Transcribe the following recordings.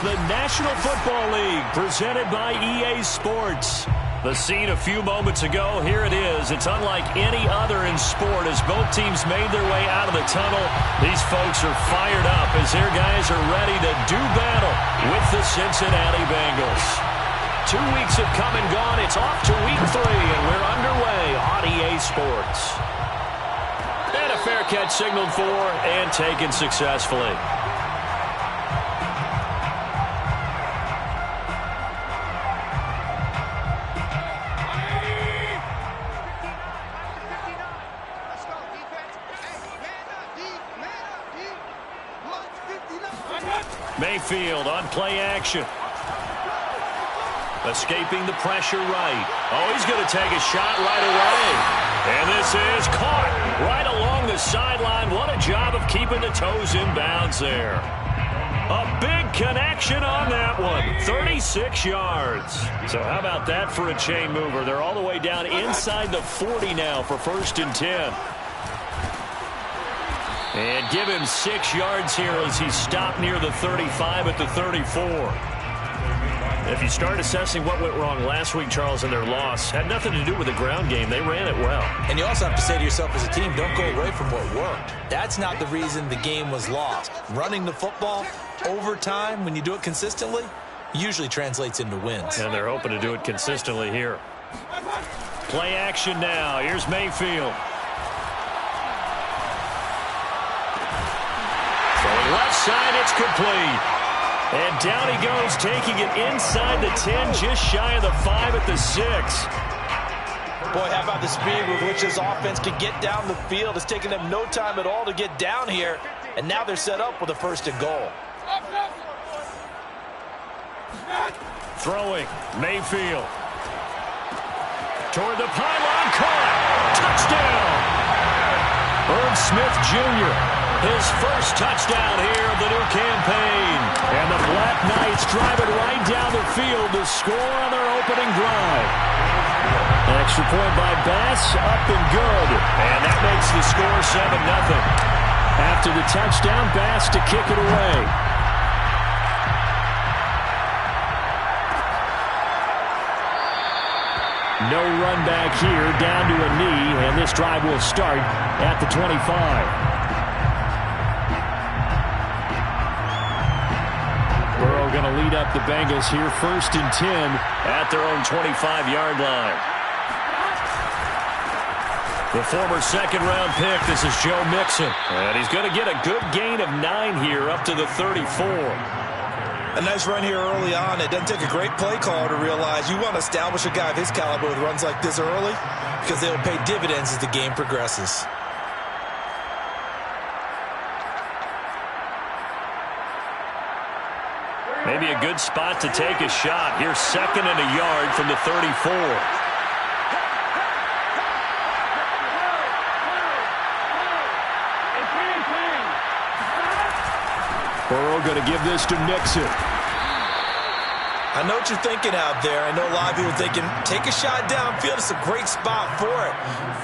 the National Football League, presented by EA Sports. The scene a few moments ago, here it is. It's unlike any other in sport as both teams made their way out of the tunnel. These folks are fired up as their guys are ready to do battle with the Cincinnati Bengals. 2 weeks have come and gone. It's off to week 3, and we're underway on EA Sports. And a fair catch signaled for and taken successfully. Mayfield on play action. Escaping the pressure right. Oh, he's going to take a shot right away. And this is caught right along the sideline. What a job of keeping the toes in bounds there. A big connection on that one. 36 yards. So how about that for a chain mover? They're all the way down inside the 40 now for 1st and 10. And give him 6 yards here as he stopped near the 35 at the 34. If you start assessing what went wrong last week, Charles, in their loss, had nothing to do with the ground game. They ran it well. And you also have to say to yourself as a team, don't go away from what worked. That's not the reason the game was lost. Running the football over time, when you do it consistently, usually translates into wins. And they're hoping to do it consistently here. Play action now. Here's Mayfield. Left side, it's complete. And down he goes, taking it inside the 10, just shy of the 5 at the 6. Boy, how about the speed with which this offense can get down the field? It's taken them no time at all to get down here. And now they're set up with a 1st and goal. Throwing, Mayfield. Toward the pylon, caught. Touchdown! Irv Smith Jr., his first touchdown here of the new campaign. And the Black Knights drive it right down the field to score on their opening drive. Extra point by Bass, up and good. And that makes the score 7-0. After the touchdown, Bass to kick it away. No run back here, down to a knee, and this drive will start at the 25. Burrow going to lead up the Bengals here, 1st and 10 at their own 25-yard line. The former 2nd-round pick, this is Joe Mixon. And he's going to get a good gain of 9 here up to the 34. A nice run here early on. It doesn't take a great play caller to realize you want to establish a guy of his caliber with runs like this early because they'll pay dividends as the game progresses. Maybe a good spot to take a shot. Here's 2nd and a yard from the 34. Burrow going to give this to Mixon. I know what you're thinking out there. I know a lot of people are thinking, take a shot downfield. It's a great spot for it.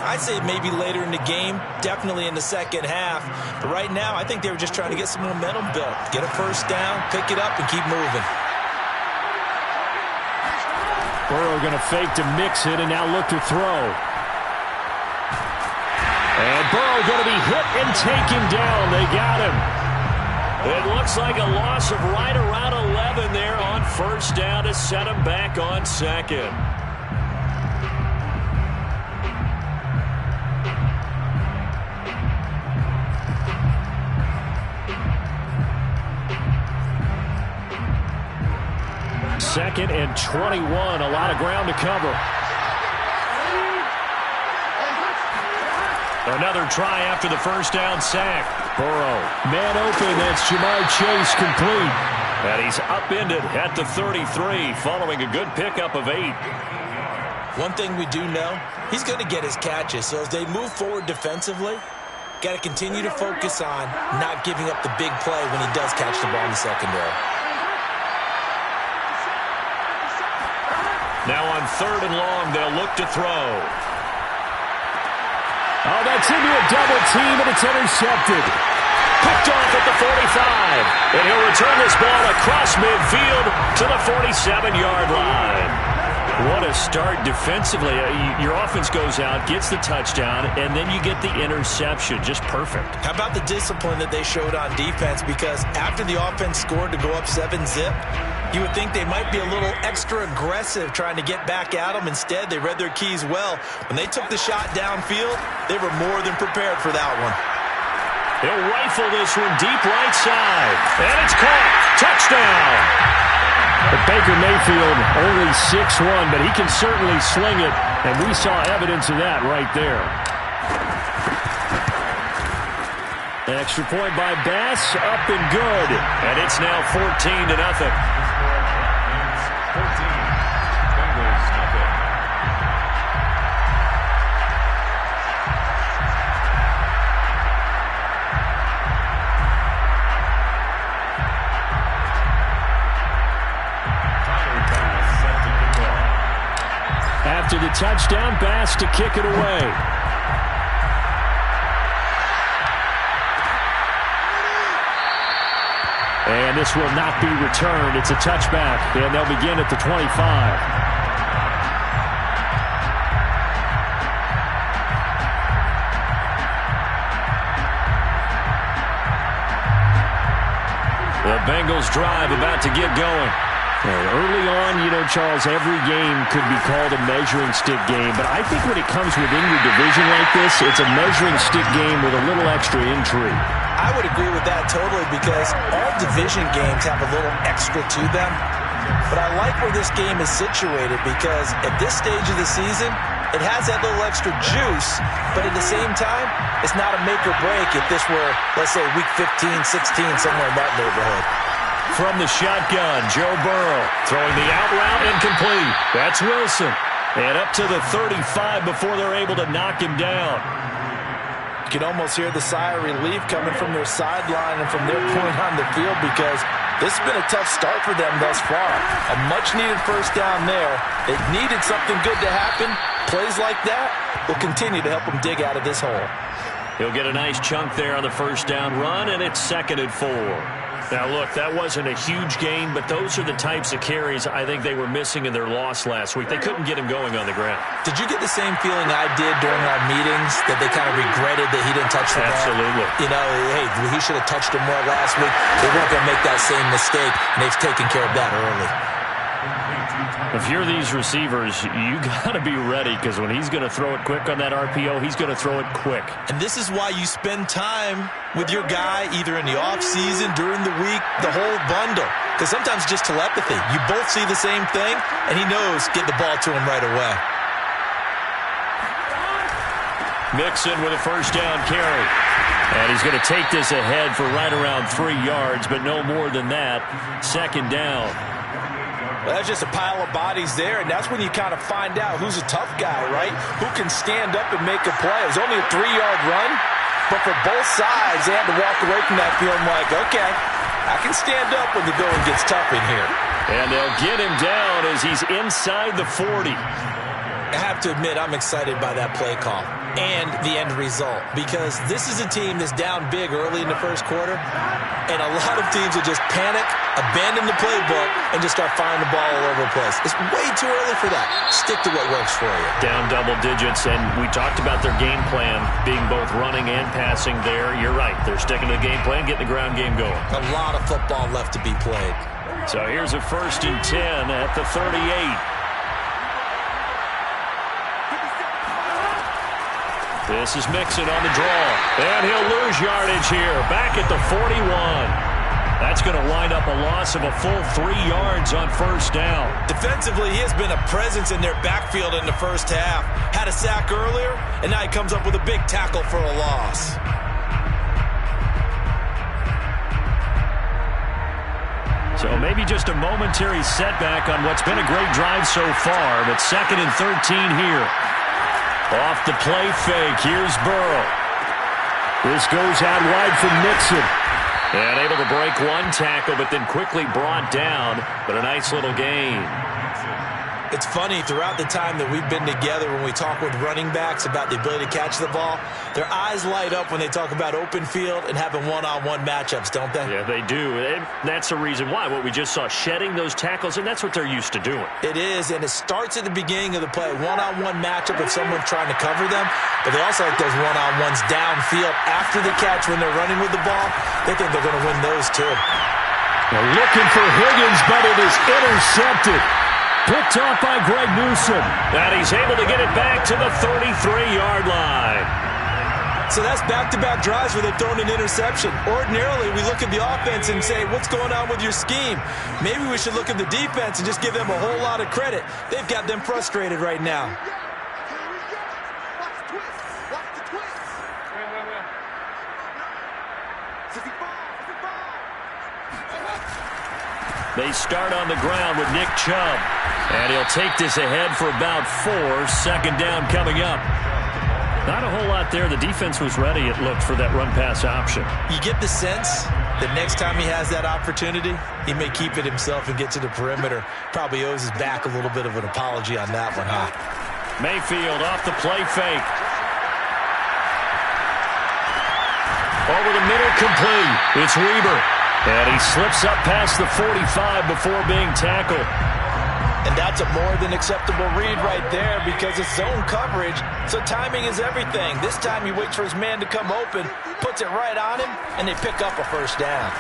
I'd say maybe later in the game, definitely in the second half. But right now, I think they were just trying to get some momentum built. Get a 1st down, pick it up, and keep moving. Burrow going to fake to Mixon and now look to throw. And Burrow going to be hit and taken down. They got him. It looks like a loss of right around 11 there on 1st down to set him back on 2nd. Second and 21, a lot of ground to cover. Another try after the 1st down sack. Burrow, man open, that's Ja'Marr Chase complete. And he's upended at the 33 following a good pickup of 8. One thing we do know, he's going to get his catches. So as they move forward defensively, got to continue to focus on not giving up the big play when he does catch the ball in the secondary. Now on 3rd and long, they'll look to throw. Oh, that's into a double team, and it's intercepted. Picked off at the 45. And he'll return this ball across midfield to the 47-yard line. What a start defensively. Your offense goes out, gets the touchdown, and then you get the interception. Just perfect. How about the discipline that they showed on defense? Because after the offense scored to go up 7-zip, you would think they might be a little extra aggressive trying to get back at them. Instead, they read their keys well. When they took the shot downfield, they were more than prepared for that one. He'll rifle this one deep right side. And it's caught. Touchdown. But Baker Mayfield only 6'1", but he can certainly sling it, and we saw evidence of that right there. Extra point by Bass, up and good, and it's now 14-0. 14, Bengals, nothing. After the touchdown, Bass to kick it away. And this will not be returned. It's a touchback, and they'll begin at the 25. The Bengals drive about to get going. Early on, you know, Charles, every game could be called a measuring stick game. But I think when it comes within your division like this, it's a measuring stick game with a little extra intrigue. I would agree with that totally because all division games have a little extra to them. But I like where this game is situated because at this stage of the season, it has that little extra juice. But at the same time, it's not a make or break if this were, let's say, week 15, 16, somewhere in that neighborhood. From the shotgun, Joe Burrow throwing the out route incomplete. That's Wilson. And up to the 35 before they're able to knock him down. You can almost hear the sigh of relief coming from their sideline and from their point on the field because this has been a tough start for them thus far. A much-needed first down there. They needed something good to happen. Plays like that will continue to help them dig out of this hole. He'll get a nice chunk there on the first down run, and it's 2nd and 4. Now, look, that wasn't a huge gain, but those are the types of carries I think they were missing in their loss last week. They couldn't get him going on the ground. Did you get the same feeling I did during our meetings, that they kind of regretted that he didn't touch the ball? Absolutely. You know, hey, he should have touched him more last week. They weren't going to make that same mistake, and they've taken care of that early. If you're these receivers, you got to be ready because when he's going to throw it quick on that RPO, he's going to throw it quick. And this is why you spend time with your guy either in the offseason, during the week, the whole bundle. Because sometimes just telepathy. You both see the same thing, and he knows get the ball to him right away. Mixon with a first down carry. And he's going to take this ahead for right around 3 yards, but no more than that. 2nd down. Well, that's just a pile of bodies there, and that's when you kind of find out who's a tough guy, right? Who can stand up and make a play. It was only a 3-yard run, but for both sides, they had to walk away from that feeling like, okay, I can stand up when the going gets tough in here. And they'll get him down as he's inside the 40. I have to admit, I'm excited by that play call and the end result because this is a team that's down big early in the first quarter, and a lot of teams will just panic, abandon the playbook, and just start firing the ball all over the place. It's way too early for that. Stick to what works for you. Down double digits, and we talked about their game plan being both running and passing there. You're right. They're sticking to the game plan, getting the ground game going. A lot of football left to be played. So here's a 1st and 10 at the 38. This is Mixon on the draw, and he'll lose yardage here, back at the 41. That's going to wind up a loss of a full 3 yards on first down. Defensively, he has been a presence in their backfield in the first half. Had a sack earlier, and now he comes up with a big tackle for a loss. So maybe just a momentary setback on what's been a great drive so far, but 2nd and 13 here. Off the play fake, here's Burrow. This goes out wide for Mixon. And able to break one tackle, but then quickly brought down. But a nice little gain. It's funny, throughout the time that we've been together, when we talk with running backs about the ability to catch the ball, their eyes light up when they talk about open field and having one-on-one matchups, don't they? Yeah, they do. And that's the reason why. What we just saw, shedding those tackles, and that's what they're used to doing. It is, and it starts at the beginning of the play. One-on-one matchup if someone's trying to cover them, but they also like those one-on-ones downfield after the catch when they're running with the ball. They think they're going to win those too. They're looking for Higgins, but it is intercepted. Picked off by Greg Newsome. And he's able to get it back to the 33-yard line. So that's back-to-back drives where they've thrown an interception. Ordinarily, we look at the offense and say, what's going on with your scheme? Maybe we should look at the defense and just give them a whole lot of credit. They've got them frustrated right now. They start on the ground with Nick Chubb. And he'll take this ahead for about 4. Second down coming up. Not a whole lot there. The defense was ready, it looked, for that run-pass option. You get the sense that next time he has that opportunity, he may keep it himself and get to the perimeter. Probably owes his back a little bit of an apology on that one, huh? Mayfield off the play fake. Over the middle, complete. It's Weber. And he slips up past the 45 before being tackled. And that's a more than acceptable read right there because it's zone coverage, so timing is everything. This time he waits for his man to come open, puts it right on him, and they pick up a first down.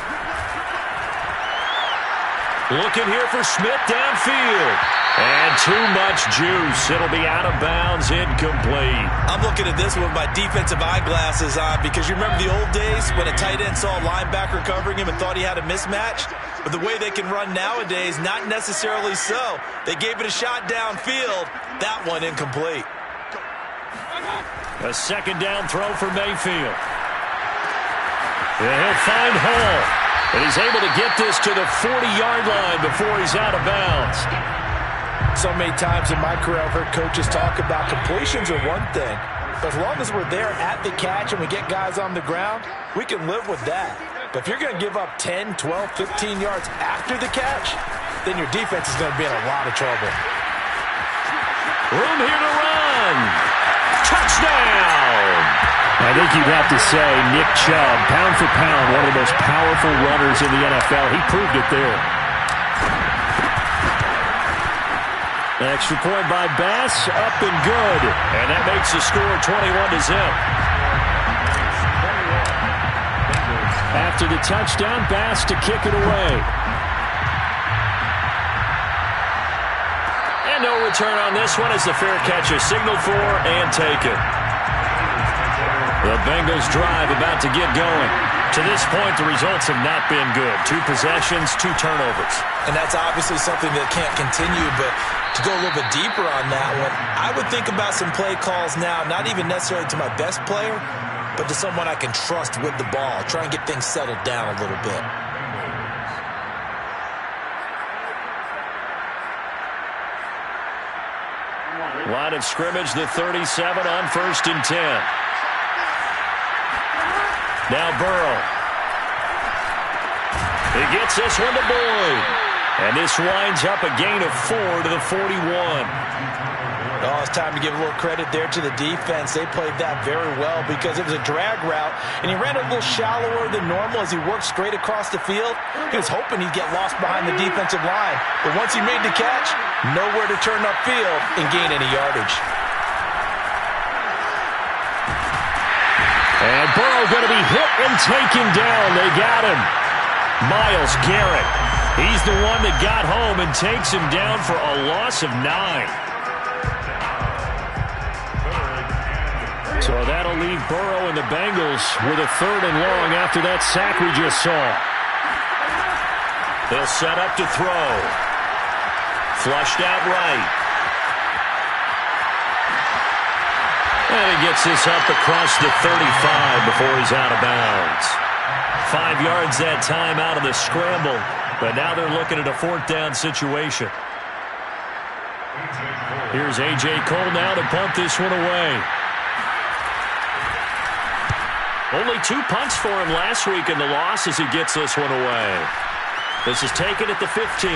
Looking here for Smith downfield. And too much juice. It'll be out of bounds, incomplete. I'm looking at this with my defensive eyeglasses on because you remember the old days when a tight end saw a linebacker covering him and thought he had a mismatch? But the way they can run nowadays, not necessarily so. They gave it a shot downfield. That one incomplete. A second down throw for Mayfield. And he'll find Hall. And he's able to get this to the 40-yard line before he's out of bounds. So many times in my career I've heard coaches talk about completions are one thing. But as long as we're there at the catch and we get guys on the ground, we can live with that. But if you're going to give up 10, 12, 15 yards after the catch, then your defense is going to be in a lot of trouble. Room here to run. Touchdown! I think you'd have to say Nick Chubb, pound for pound, one of the most powerful runners in the NFL. He proved it there. Extra point by Bass, up and good. And that makes the score 21-0. After the touchdown, Bass to kick it away. And no return on this one as the fair catch is signaled for and taken. The Bengals drive about to get going. To this point, the results have not been good. 2 possessions, 2 turnovers. And that's obviously something that can't continue, but to go a little bit deeper on that one, I would think about some play calls now, not even necessarily to my best player, but to someone I can trust with the ball. Try and get things settled down a little bit. Line of scrimmage, the 37 on 1st and 10. Now Burrow. He gets this one to Boyd. And this winds up a gain of 4 to the 41. Oh, it's time to give a little credit there to the defense. They played that very well because it was a drag route, and he ran a little shallower than normal as he worked straight across the field. He was hoping he'd get lost behind the defensive line, but once he made the catch, nowhere to turn upfield and gain any yardage. And Burrow going to be hit and taken down. They got him. Myles Garrett. He's the one that got home and takes him down for a loss of 9. So that'll leave Burrow and the Bengals with a 3rd and long after that sack we just saw. They'll set up to throw. Flushed out right. And he gets this up across the 35 before he's out of bounds. 5 yards that time out of the scramble. But now they're looking at a 4th down situation. Here's A.J. Cole now to punt this one away. Only 2 punts for him last week in the loss as he gets this one away. This is taken at the 15.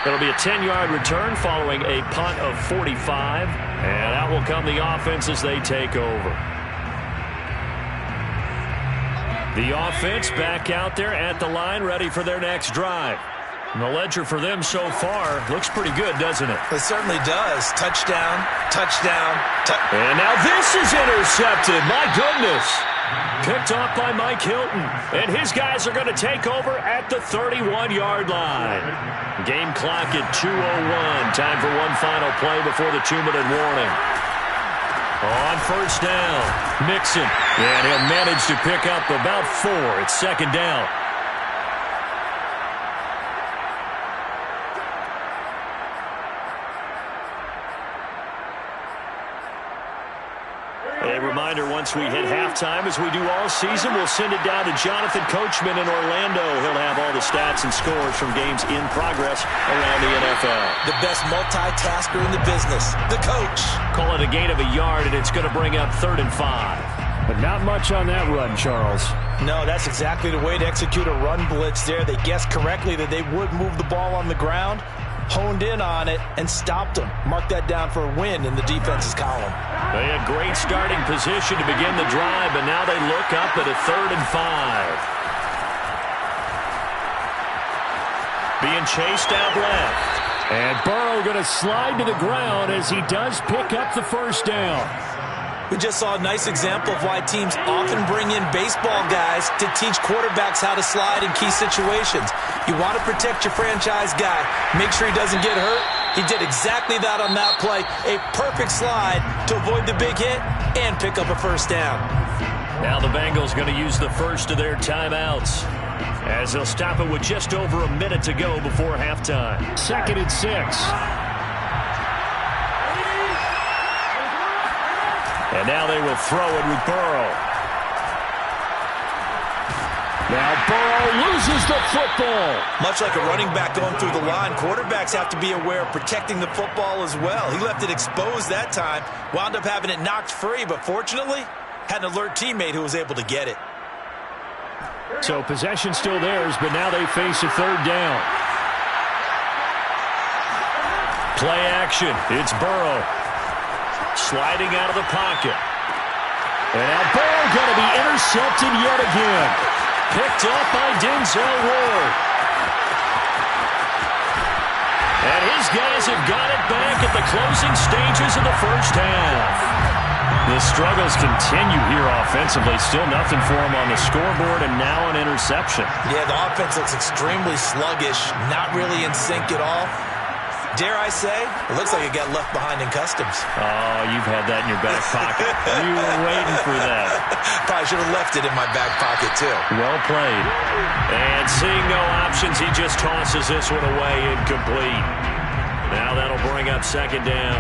It'll be a 10-yard return following a punt of 45. And out will come the offense as they take over. The offense back out there at the line, ready for their next drive. And the ledger for them so far looks pretty good, doesn't it? It certainly does. Touchdown, touchdown, and now this is intercepted. My goodness. Picked off by Mike Hilton. And his guys are going to take over at the 31-yard line. Game clock at 2:01. Time for one final play before the 2-minute warning. On first down, Mixon. And he'll manage to pick up about 4. It's second down. A reminder, once we hit halftime, as we do all season, we'll send it down to Jonathan Coachman in Orlando. He'll have all the stats and scores from games in progress around the NFL. The best multitasker in the business, the coach. Call it a gain of a yard, and it's going to bring up 3rd and 5. But not much on that run, Charles. No, that's exactly the way to execute a run blitz there. They guessed correctly that they would move the ball on the ground, honed in on it, and stopped them. Mark that down for a win in the defense's column. They had great starting position to begin the drive, but now they look up at a 3rd and 5. Being chased out left. And Burrow going to slide to the ground as he does pick up the first down. We just saw a nice example of why teams often bring in baseball guys to teach quarterbacks how to slide in key situations. You want to protect your franchise guy. Make sure he doesn't get hurt. He did exactly that on that play. A perfect slide to avoid the big hit and pick up a first down. Now the Bengals going to use the first of their timeouts, as they'll stop it with just over a minute to go before halftime. 2nd and 6. And now they will throw it with Burrow. Now Burrow loses the football. Much like a running back going through the line, quarterbacks have to be aware of protecting the football as well. He left it exposed that time, wound up having it knocked free, but fortunately, had an alert teammate who was able to get it. So possession still theirs, but now they face a 3rd down. Play action. It's Burrow. Sliding out of the pocket. And now Burrow going to be intercepted yet again. Picked up by Denzel Ward. And his guys have got it back at the closing stages of the first half. The struggles continue here offensively. Still nothing for him on the scoreboard, and now an interception. Yeah, the offense looks extremely sluggish, not really in sync at all. Dare I say, it looks like it got left behind in customs. Oh, you've had that in your back pocket. You were waiting for that. Probably should have left it in my back pocket, too. Well played. And seeing no options, he just tosses this one away incomplete. Now that'll bring up 2nd down.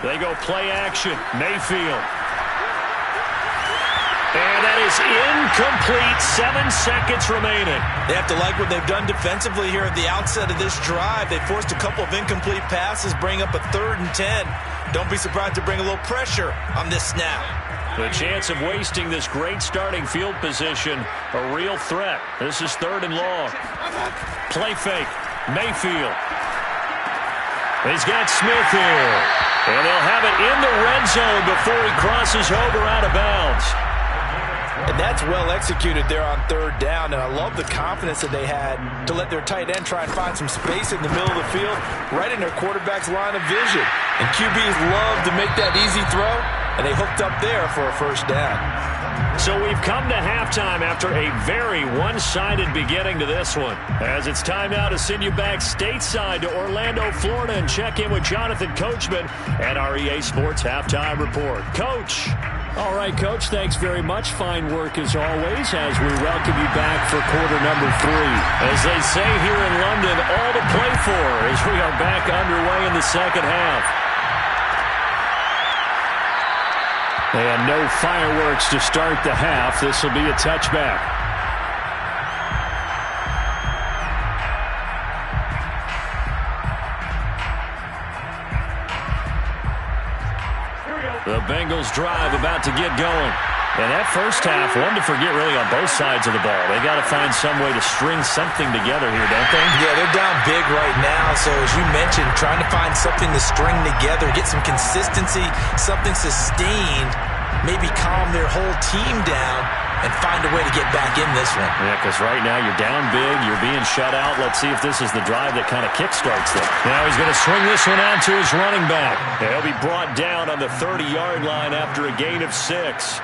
They go play action. Mayfield. And that is incomplete. 7 seconds remaining. They have to like what they've done defensively here at the outset of this drive. They forced a couple of incomplete passes, bring up a 3rd and 10. Don't be surprised to bring a little pressure on this snap. The chance of wasting this great starting field position, a real threat. This is 3rd and long. Play fake. Mayfield. He's got Smith here. And they'll have it in the red zone before he crosses over out of bounds. And that's well executed there on 3rd down. And I love the confidence that they had to let their tight end try and find some space in the middle of the field, right in their quarterback's line of vision. And QBs love to make that easy throw, and they hooked up there for a first down. So we've come to halftime after a very one-sided beginning to this one. As it's time now to send you back stateside to Orlando, Florida, and check in with Jonathan Coachman at our EA Sports Halftime Report. Coach. All right, Coach, thanks very much. Fine work as always as we welcome you back for quarter number 3. As they say here in London, all to play for as we are back underway in the second half. And no fireworks to start the half. This will be a touchback. The Bengals drive about to get going. And that first half, one to forget really on both sides of the ball. They got to find some way to string something together here, don't they? Yeah, they're down big right now. So as you mentioned, trying to find something to string together, get some consistency, something sustained, maybe calm their whole team down and find a way to get back in this one. Yeah, because right now you're down big, you're being shut out. Let's see if this is the drive that kind of kickstarts them. Now he's going to swing this one out to his running back. He'll be brought down on the 30-yard line after a gain of 6.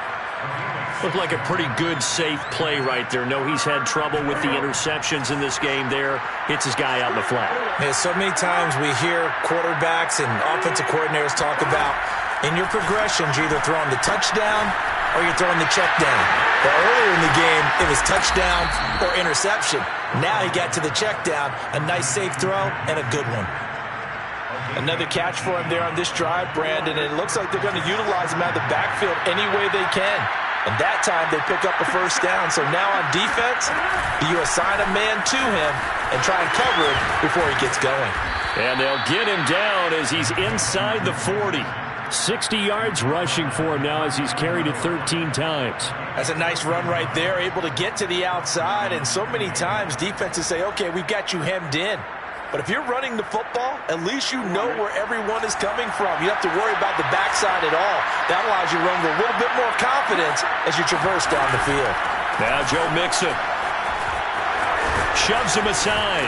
Looked like a pretty good, safe play right there. No, he's had trouble with the interceptions in this game there. Hits his guy out in the flat. Yeah, so many times we hear quarterbacks and offensive coordinators talk about in your progressions, you're either throwing the touchdown or you're throwing the check down. But earlier in the game, it was touchdown or interception. Now he got to the check down, a nice safe throw, and a good one. Another catch for him there on this drive, Brandon, and it looks like they're going to utilize him out of the backfield any way they can. And that time they pick up a first down. So now on defense, you assign a man to him and try and cover him before he gets going. And they'll get him down as he's inside the 40. 60 yards rushing for him now as he's carried it 13 times. That's a nice run right there, able to get to the outside. And so many times defenses say, okay, we've got you hemmed in. But if you're running the football, at least you know where everyone is coming from. You don't have to worry about the backside at all. That allows you to run with a little bit more confidence as you traverse down the field. Now Joe Mixon shoves him aside.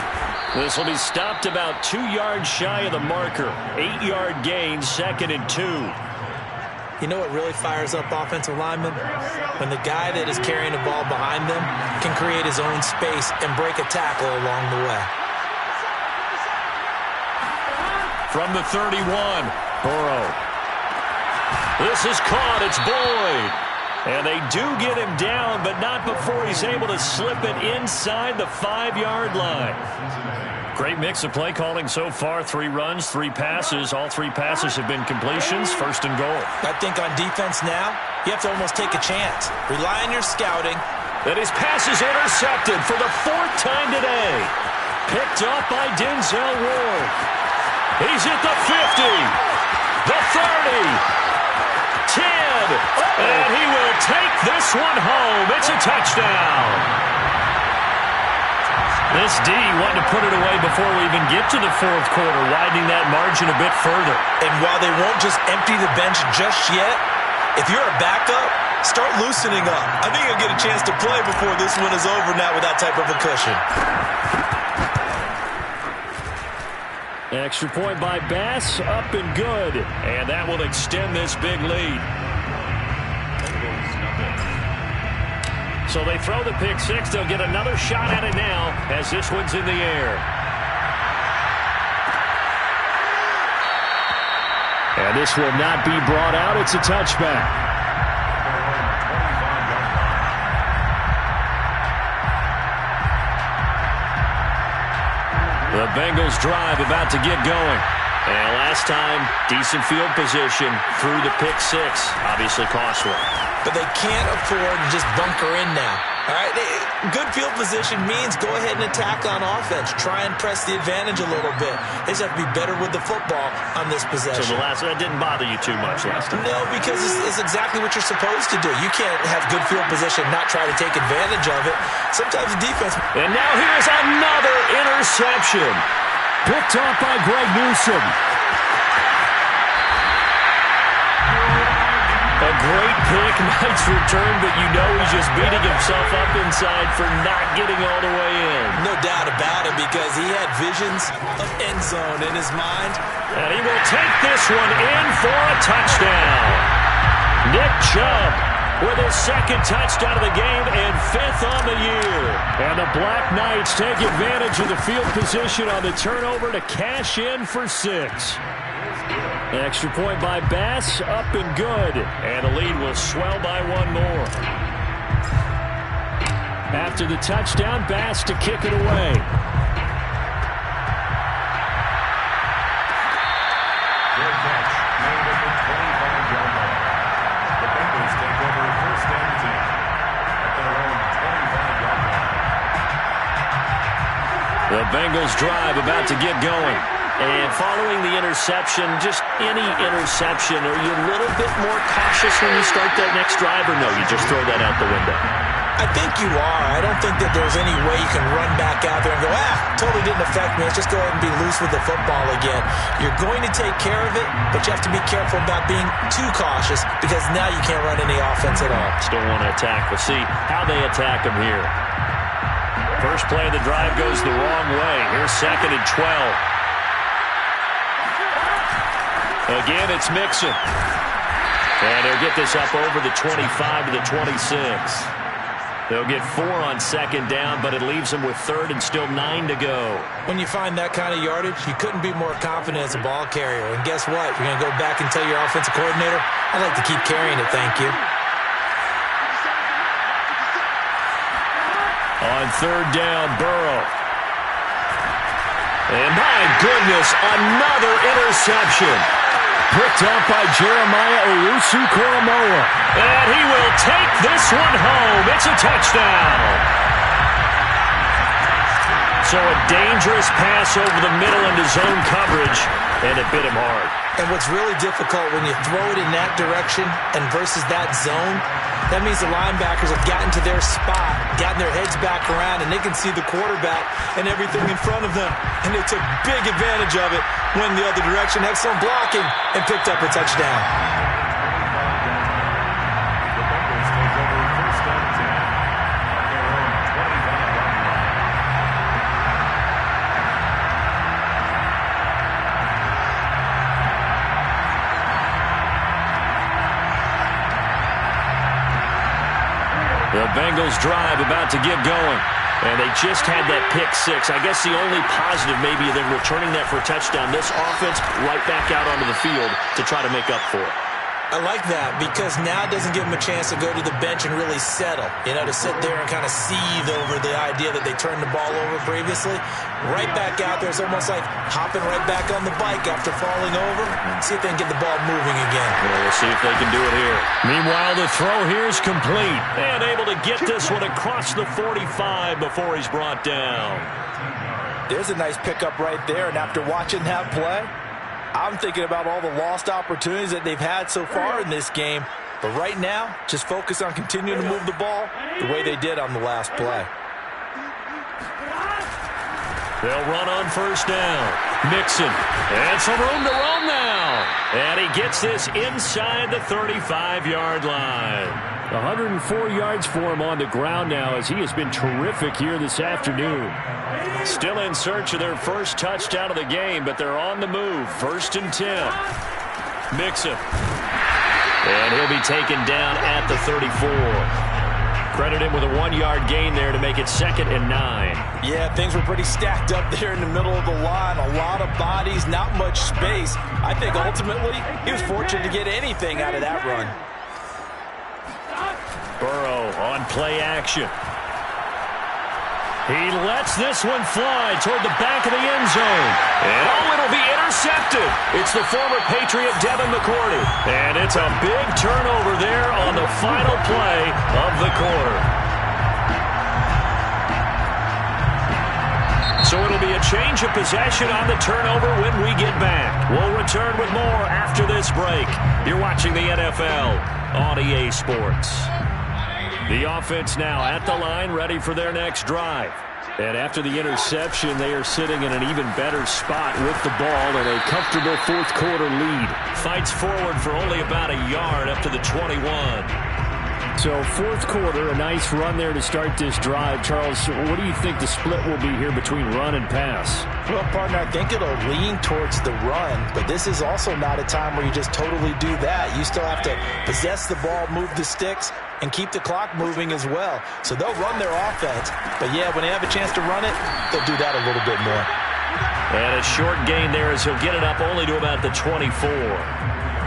This will be stopped about 2 yards shy of the marker. 8-yard gain, 2nd and 2. You know what really fires up offensive linemen? When the guy that is carrying the ball behind them can create his own space and break a tackle along the way. From the 31, Burrow. This is caught. It's Boyd. And they do get him down, but not before he's able to slip it inside the 5-yard line. Great mix of play calling so far. 3 runs, 3 passes. All 3 passes have been completions. 1st and goal. I think on defense now, you have to almost take a chance. Rely on your scouting. And his pass is intercepted for the 4th time today. Picked up by Denzel Ward. He's at the 50, the 30, 10, and he will take this one home. It's a touchdown. This D wanted to put it away before we even get to the 4th quarter, widening that margin a bit further. And while they won't just empty the bench just yet, if you're a backup, start loosening up. I think you'll get a chance to play before this one is over now with that type of a cushion. Extra point by Bass, up and good. And that will extend this big lead. So they throw the pick 6. They'll get another shot at it now as this one's in the air. And this will not be brought out. It's a touchback. The Bengals drive about to get going. And last time, decent field position through the pick 6. Obviously costly. But they can't afford to just bunker in now. All right, good field position means go ahead and attack on offense. Try and press the advantage a little bit. They just have to be better with the football on this possession. So that didn't bother you too much last time? No, because it's exactly what you're supposed to do. You can't have good field position and not try to take advantage of it. Sometimes the defense... And now here's another interception. Picked off by Greg Newsome. A great pick, nice return, but you know he's just beating himself up inside for not getting all the way in. No doubt about it, because he had visions of end zone in his mind. And he will take this one in for a touchdown. Nick Chubb with his 2nd touchdown of the game and 5th on the year. And the Black Knights take advantage of the field position on the turnover to cash in for 6. Extra point by Bass, up and good. And the lead will swell by 1 more. After the touchdown, Bass to kick it away. The Bengals drive about to get going. And following the interception, just any interception, are you a little bit more cautious when you start that next drive, or no, you just throw that out the window? I think you are. I don't think that there's any way you can run back out there and go, totally didn't affect me. Let's just go ahead and be loose with the football again. You're going to take care of it, but you have to be careful about being too cautious because now you can't run any offense at all. Still want to attack. We'll see how they attack them here. First play of the drive goes the wrong way. Here's 2nd and 12. Again, it's Mixon. And they'll get this up over the 25 to the 26. They'll get 4 on 2nd down, but it leaves them with 3rd and still 9 to go. When you find that kind of yardage, you couldn't be more confident as a ball carrier. And guess what? You're going to go back and tell your offensive coordinator, I'd like to keep carrying it, thank you. On 3rd down, Burrow. And my goodness, another interception. Picked up by Jeremiah Owusu-Koramoah. And he will take this one home. It's a touchdown. So a dangerous pass over the middle into zone coverage, and it bit him hard. And what's really difficult when you throw it in that direction and versus that zone, that means the linebackers have gotten to their spot, gotten their heads back around, and they can see the quarterback and everything in front of them. And they took big advantage of it, went the other direction, excellent blocking, and picked up a touchdown. The Bengals drive about to get going. And they just had that pick 6. I guess the only positive maybe than returning that for a touchdown. This offense right back out onto the field to try to make up for it. I like that because now it doesn't give them a chance to go to the bench and really settle. You know, to sit there and kind of seethe over the idea that they turned the ball over previously. Right back out there. It's almost like hopping right back on the bike after falling over. See if they can get the ball moving again. Well, we'll see if they can do it here. Meanwhile, the throw here is complete. And able to get this one across the 45 before he's brought down. There's a nice pickup right there. And after watching that play, I'm thinking about all the lost opportunities that they've had so far in this game. But right now, just focus on continuing to move the ball the way they did on the last play. They'll run on 1st down. Mixon. And some room to roam now. And he gets this inside the 35-yard line. 104 yards for him on the ground now as he has been terrific here this afternoon. Still in search of their first touchdown of the game, but they're on the move. 1st and 10. Mixon. And he'll be taken down at the 34. Credit him with a 1-yard gain there to make it 2nd and 9. Yeah, things were pretty stacked up there in the middle of the line. A lot of bodies, not much space. I think ultimately he was fortunate to get anything out of that run. Burrow on play action. He lets this one fly toward the back of the end zone. And it'll be intercepted. It's the former Patriot Devin McCourty. And it's a big turnover there on the final play of the quarter. So it'll be a change of possession on the turnover when we get back. We'll return with more after this break. You're watching the NFL on EA Sports. The offense now at the line, ready for their next drive. And after the interception, they are sitting in an even better spot with the ball and a comfortable 4th quarter lead. Fights forward for only about a yard up to the 21. So 4th quarter, a nice run there to start this drive. Charles, what do you think the split will be here between run and pass? Well, partner, I think it'll lean towards the run, but this is also not a time where you just totally do that. You still have to possess the ball, move the sticks, and keep the clock moving as well. So they'll run their offense, but yeah, when they have a chance to run it, they'll do that a little bit more. And a short gain there as he'll get it up only to about the 24.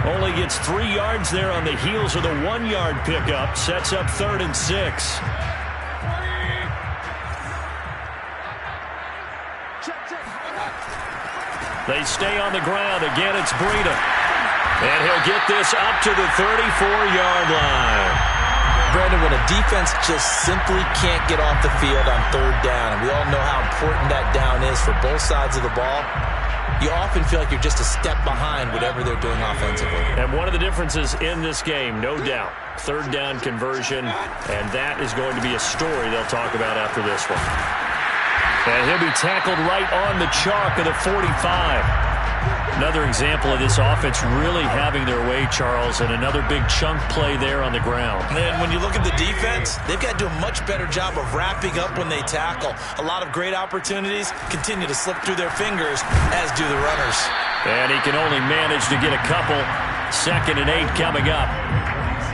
Only gets 3 yards there on the heels of the 1-yard pickup. Sets up 3rd and 6. They stay on the ground. Again, it's Breida. And he'll get this up to the 34-yard line. Brandon, when a defense just simply can't get off the field on third down, and we all know how important that down is for both sides of the ball, you often feel like you're just a step behind whatever they're doing offensively. And one of the differences in this game, no doubt, third down conversion, and that is going to be a story they'll talk about after this one. And he'll be tackled right on the chalk of the 45. Another example of this offense really having their way, Charles, and another big chunk play there on the ground. And when you look at the defense, they've got to do a much better job of wrapping up when they tackle. A lot of great opportunities continue to slip through their fingers, as do the runners. And he can only manage to get a couple. 2nd and 8 coming up.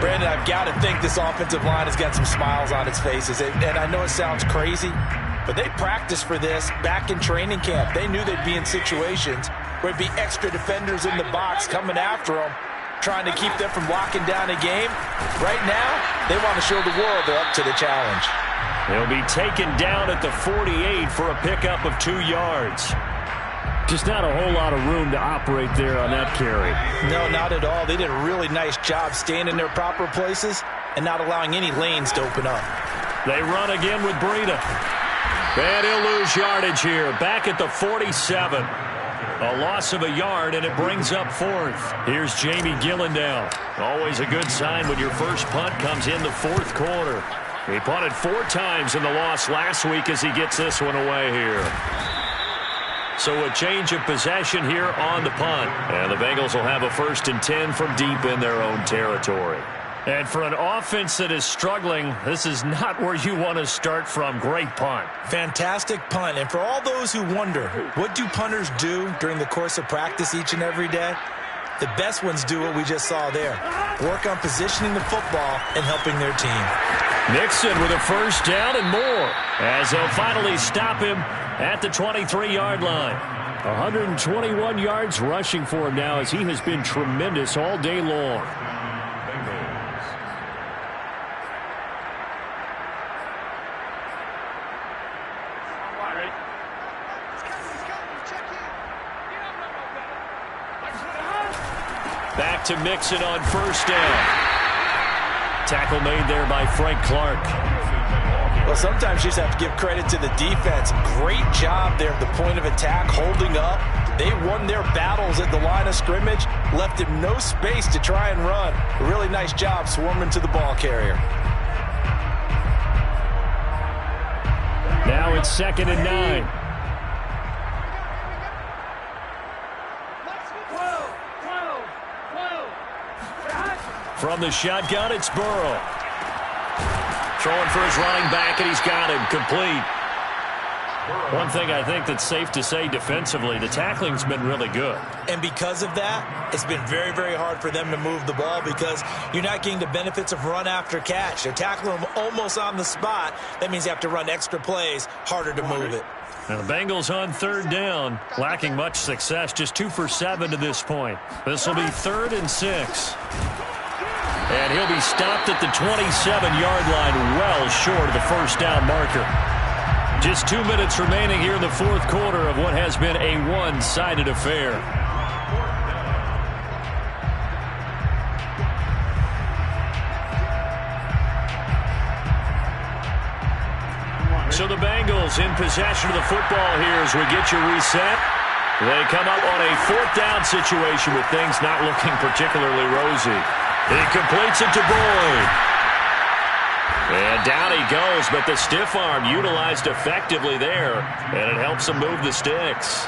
Brandon, I've got to think this offensive line has got some smiles on its faces. And I know it sounds crazy, but they practiced for this back in training camp. They knew they'd be in situations where it'd be extra defenders in the box coming after them, trying to keep them from locking down a game. Right now, they want to show the world they're up to the challenge. They'll be taken down at the 48 for a pickup of 2 yards. Just not a whole lot of room to operate there on that carry. No, not at all. They did a really nice job staying in their proper places and not allowing any lanes to open up. They run again with Breida. And he'll lose yardage here. Back at the 47. A loss of a yard, and it brings up 4th. Here's Jamie Gillen. Always a good sign when your first punt comes in the 4th quarter. He punted 4 times in the loss last week as he gets this one away here. So a change of possession here on the punt. And the Bengals will have a 1st and 10 from deep in their own territory. And for an offense that is struggling, this is not where you want to start from. Great punt. Fantastic punt. And for all those who wonder, what do punters do during the course of practice each and every day? The best ones do what we just saw there. Work on positioning the football and helping their team. Mixon with a 1st down and more, as they'll finally stop him at the 23-yard line. 121 yards rushing for him now, as he has been tremendous all day long. Back to Mixon on 1st down. Tackle made there by Frank Clark. Well, sometimes you just have to give credit to the defense. Great job there at the point of attack, holding up. They won their battles at the line of scrimmage, left him no space to try and run. A really nice job swarming to the ball carrier. Now it's 2nd and 9. From the shotgun, it's Burrow. Throwing for his running back, and he's got him complete. One thing I think that's safe to say defensively, the tackling's been really good. And because of that, it's been very, very hard for them to move the ball because you're not getting the benefits of run after catch. They're tackling them almost on the spot. That means you have to run extra plays, harder to move it. Now the Bengals on 3rd down, lacking much success, just 2 for 7 to this point. This will be 3rd and 6. And he'll be stopped at the 27-yard line, well short of the 1st down marker. Just 2 minutes remaining here in the 4th quarter of what has been a one-sided affair. So the Bengals in possession of the football here as we get you reset. They come up on a 4th down situation with things not looking particularly rosy. He completes it to Boyd. And down he goes, but the stiff arm utilized effectively there, and it helps him move the sticks.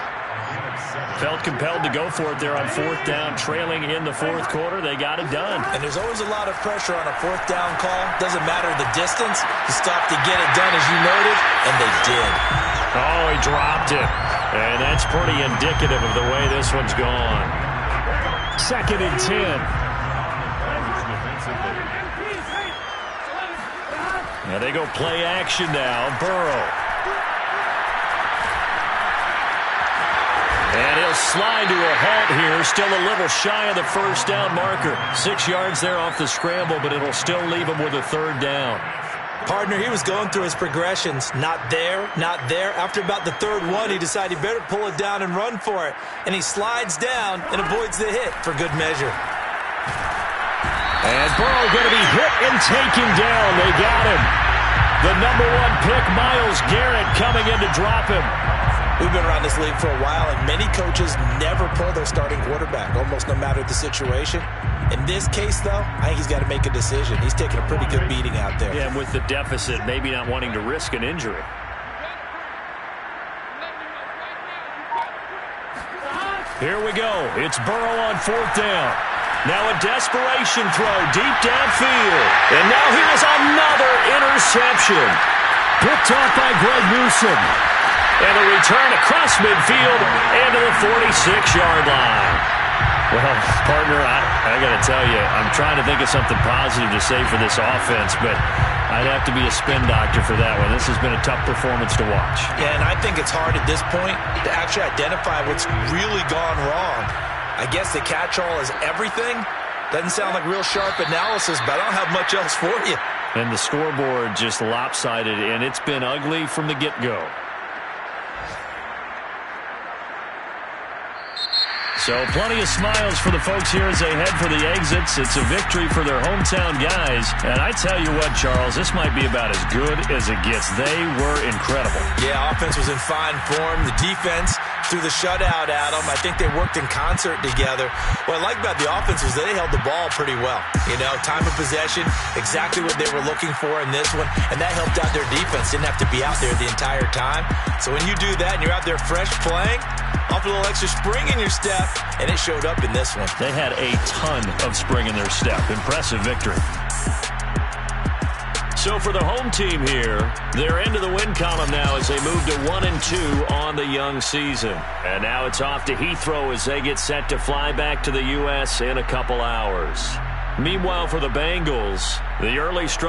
Felt compelled to go for it there on 4th down, trailing in the 4th quarter. They got it done. And there's always a lot of pressure on a 4th down call. Doesn't matter the distance. You stop to get it done, as you noted, and they did. Oh, he dropped it. And that's pretty indicative of the way this one's gone. 2nd and 10. Now they go play action now. Burrow. And he'll slide to a halt here. Still a little shy of the 1st down marker. 6 yards there off the scramble, but it'll still leave him with a 3rd down. Partner, he was going through his progressions. Not there, not there. After about the 3rd one, he decided he better pull it down and run for it. And he slides down and avoids the hit for good measure. And Burrow going to be hit and taken down. They got him. The #1 pick, Myles Garrett, coming in to drop him. We've been around this league for a while, and many coaches never pull their starting quarterback, almost no matter the situation. In this case, though, I think he's got to make a decision. He's taking a pretty good beating out there. Yeah, and with the deficit, maybe not wanting to risk an injury. Here we go. It's Burrow on 4th down. Now a desperation throw deep downfield. And now here's another interception. Picked off by Greg Newsome. And a return across midfield and to the 46-yard line. Well, partner, I got to tell you, I'm trying to think of something positive to say for this offense, but I'd have to be a spin doctor for that one. This has been a tough performance to watch. Yeah, and I think it's hard at this point to actually identify what's really gone wrong. I guess the catch-all is everything. Doesn't sound like real sharp analysis, but I don't have much else for you. And the scoreboard just lopsided, and it's been ugly from the get-go. So plenty of smiles for the folks here as they head for the exits. It's a victory for their hometown guys. And I tell you what, Charles, this might be about as good as it gets. They were incredible. Yeah, offense was in fine form. The defense threw the shutout at them. I think they worked in concert together. What I like about the offense was they held the ball pretty well. You know, time of possession, exactly what they were looking for in this one. And that helped out their defense. Didn't have to be out there the entire time. So when you do that and you're out there fresh playing, off a little extra spring in your step, and it showed up in this one. They had a ton of spring in their step. Impressive victory. So for the home team here, they're into the win column now as they move to 1-2 on the young season. And now it's off to Heathrow as they get set to fly back to the U.S. in a couple hours. Meanwhile, for the Bengals, the early struggle